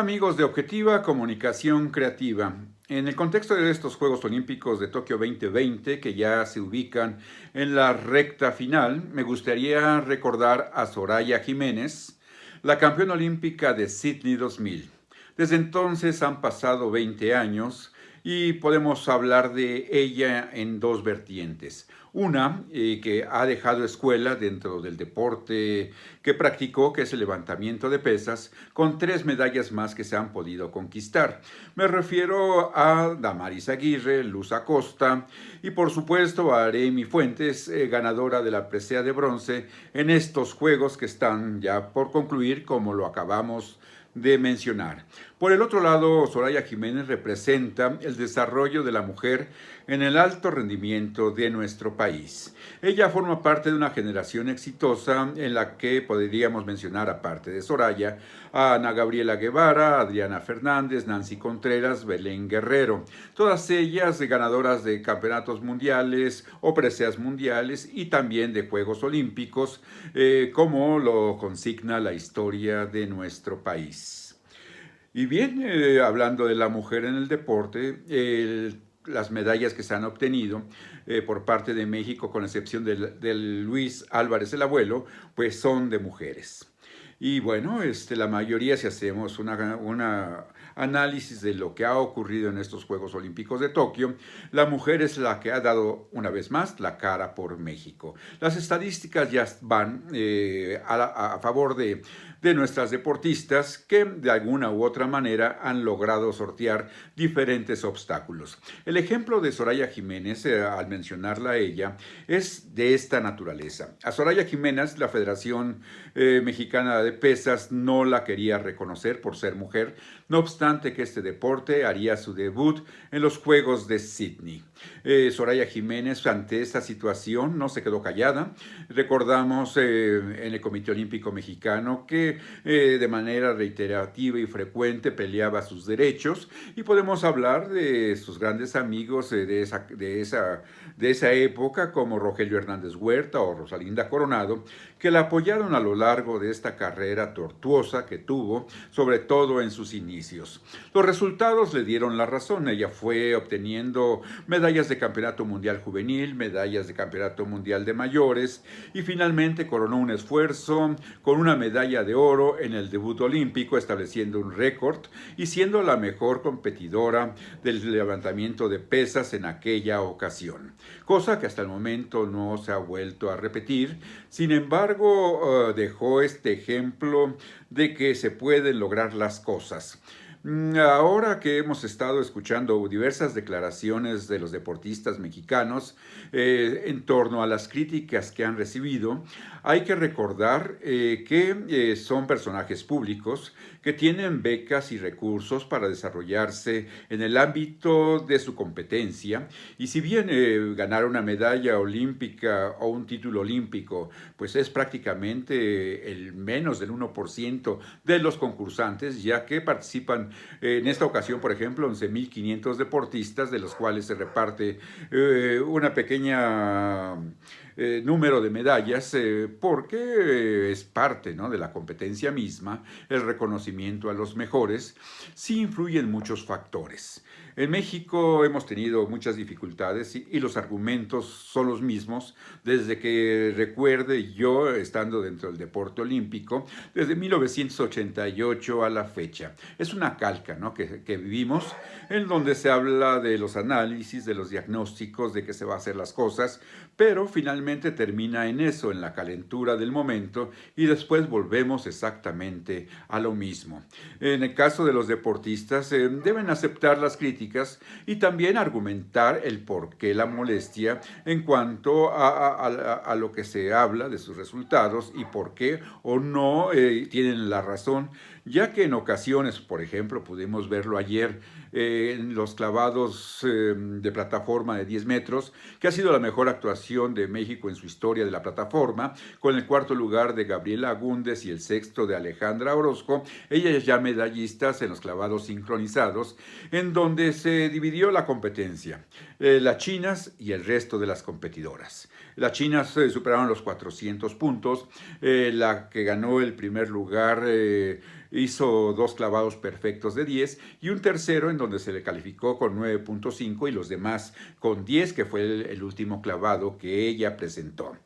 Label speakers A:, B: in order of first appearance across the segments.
A: amigos de Objetiva Comunicación Creativa. En el contexto de estos Juegos Olímpicos de Tokio 2020, que ya se ubican en la recta final, me gustaría recordar a Soraya Jiménez, la campeona olímpica de Sydney 2000. Desde entonces han pasado 20 años y podemos hablar de ella en dos vertientes. Una que ha dejado escuela dentro del deporte que practicó, que es el levantamiento de pesas, con 3 medallas más que se han podido conquistar. Me refiero a Damaris Aguirre, Luz Acosta y por supuesto a Aremi Fuentes, ganadora de la presea de bronce en estos juegos que están ya por concluir, como lo acabamos de mencionar. Por el otro lado, Soraya Jiménez representa el desarrollo de la mujer en el alto rendimiento de nuestro país. Ella forma parte de una generación exitosa en la que podríamos mencionar, aparte de Soraya, a Ana Gabriela Guevara, Adriana Fernández, Nancy Contreras, Belén Guerrero. Todas ellas ganadoras de campeonatos mundiales o preseas mundiales y también de Juegos Olímpicos, como lo consigna la historia de nuestro país. Y bien, hablando de la mujer en el deporte, las medallas que se han obtenido por parte de México, con excepción de Luis Álvarez el Abuelo, pues son de mujeres. Y bueno, la mayoría, si hacemos una análisis de lo que ha ocurrido en estos Juegos Olímpicos de Tokio, la mujer es la que ha dado una vez más la cara por México. Las estadísticas ya van a favor de nuestras deportistas que de alguna u otra manera han logrado sortear diferentes obstáculos. El ejemplo de Soraya Jiménez, al mencionarla a ella, es de esta naturaleza. A Soraya Jiménez, la Federación Mexicana de Pesas no la quería reconocer por ser mujer, no obstante que este deporte haría su debut en los Juegos de Sydney. Soraya Jiménez, ante esta situación, no se quedó callada. Recordamos en el Comité Olímpico Mexicano que de manera reiterativa y frecuente peleaba sus derechos, y podemos hablar de sus grandes amigos de esa época, como Rogelio Hernández Huerta o Rosalinda Coronado, que la apoyaron a lo largo de esta carrera tortuosa que tuvo, sobre todo en sus inicios. Los resultados le dieron la razón. Ella fue obteniendo medallas de Campeonato Mundial Juvenil, medallas de Campeonato Mundial de Mayores, y finalmente coronó un esfuerzo con una medalla de oro en el debut olímpico, estableciendo un récord y siendo la mejor competidora del levantamiento de pesas en aquella ocasión, cosa que hasta el momento no se ha vuelto a repetir. Sin embargo, dejó este ejemplo de que se pueden lograr las cosas. Ahora que hemos estado escuchando diversas declaraciones de los deportistas mexicanos en torno a las críticas que han recibido, hay que recordar que son personajes públicos que tienen becas y recursos para desarrollarse en el ámbito de su competencia, y si bien ganar una medalla olímpica o un título olímpico pues es prácticamente el menos del 1% de los concursantes, ya que participan en esta ocasión, por ejemplo, 11.500 deportistas, de los cuales se reparte una pequeña número de medallas, porque es parte, ¿no?, de la competencia misma. El reconocimiento a los mejores sí influyen muchos factores. En México hemos tenido muchas dificultades y los argumentos son los mismos desde que recuerde yo, estando dentro del deporte olímpico, desde 1988 a la fecha. Es una calca, ¿no?, que vivimos, en donde se habla de los análisis, de los diagnósticos, de que se va a hacer las cosas, pero finalmente termina en eso, en la calentura del momento, y después volvemos exactamente a lo mismo. En el caso de los deportistas, deben aceptar las críticas y también argumentar el por qué la molestia en cuanto a lo que se habla de sus resultados y por qué o no tienen la razón, ya que en ocasiones, por ejemplo, pudimos verlo ayer en los clavados de plataforma de 10 metros, que ha sido la mejor actuación de México en su historia de la plataforma, con el 4º lugar de Gabriela Agúndez y el 6º de Alejandra Orozco, ellas ya medallistas en los clavados sincronizados, en donde se dividió la competencia, las chinas y el resto de las competidoras. Las chinas superaron los 400 puntos, la que ganó el primer lugar hizo 2 clavados perfectos de 10 y un tercero en donde se le calificó con 9.5 y los demás con 10, que fue el último clavado que ella presentó.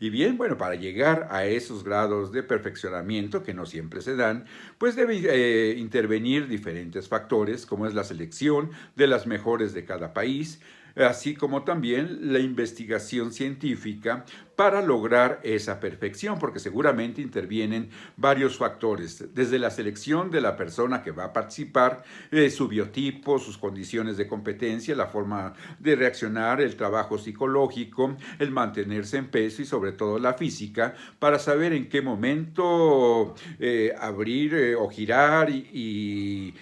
A: Y bien, bueno, para llegar a esos grados de perfeccionamiento que no siempre se dan, pues debe intervenir diferentes factores, como es la selección de las mejores de cada país, así como también la investigación científica para lograr esa perfección, porque seguramente intervienen varios factores, desde la selección de la persona que va a participar, su biotipo, sus condiciones de competencia, la forma de reaccionar, el trabajo psicológico, el mantenerse en peso y sobre todo la física, para saber en qué momento abrir o girar y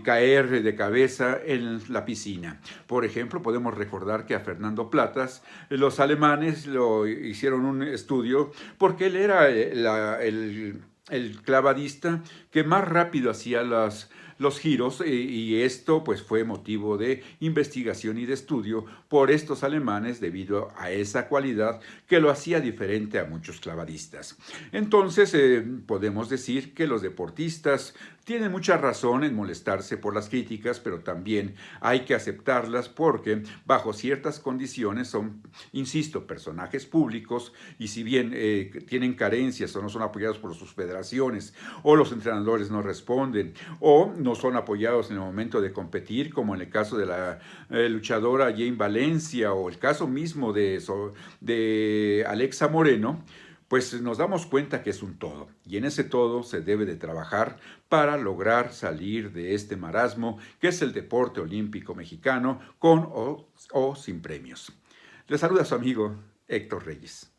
A: caer de cabeza en la piscina. Por ejemplo, podemos recordar que a Fernando Platas, los alemanes lo hicieron un estudio porque él era el clavadista que más rápido hacía los giros y esto pues fue motivo de investigación y de estudio por estos alemanes debido a esa cualidad que lo hacía diferente a muchos clavadistas. Entonces podemos decir que los deportistas tienen mucha razón en molestarse por las críticas, pero también hay que aceptarlas porque bajo ciertas condiciones son, insisto, personajes públicos y si bien tienen carencias o no son apoyados por sus federaciones o los entrenadores no responden o no son apoyados en el momento de competir, como en el caso de la luchadora Jane Valencia o el caso mismo de Alexa Moreno, pues nos damos cuenta que es un todo y en ese todo se debe de trabajar para lograr salir de este marasmo que es el deporte olímpico mexicano con o sin premios. Le saluda su amigo Héctor Reyes.